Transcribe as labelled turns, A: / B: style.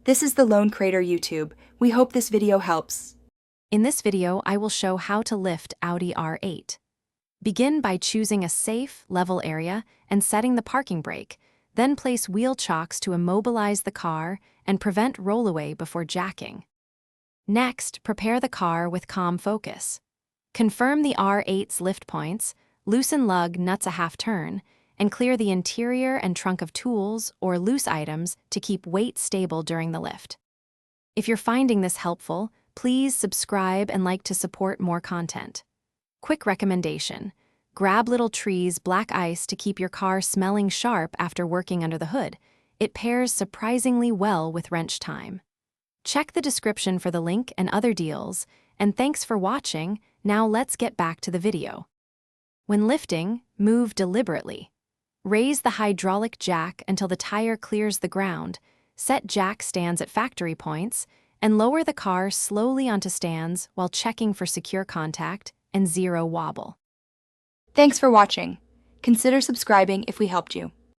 A: This is the Lone Crater YouTube. We hope this video helps.
B: In this video, I will show how to lift Audi R8. Begin by choosing a safe, level area and setting the parking brake, then place wheel chocks to immobilize the car and prevent rollaway before jacking. Next, prepare the car with calm focus. Confirm the R8's lift points, loosen lug nuts a half turn, and clear the interior and trunk of tools or loose items to keep weight stable during the lift. If you're finding this helpful, please subscribe and like to support more content. Quick recommendation: grab Little Tree's black ice to keep your car smelling sharp after working under the hood. It pairs surprisingly well with wrench time. Check the description for the link and other deals, and thanks for watching. Now let's get back to the video. When lifting, move deliberately. Raise the hydraulic jack until the tire clears the ground, set jack stands at factory points, and lower the car slowly onto stands while checking for secure contact and zero wobble.
A: Thanks for watching. Consider subscribing if we helped you.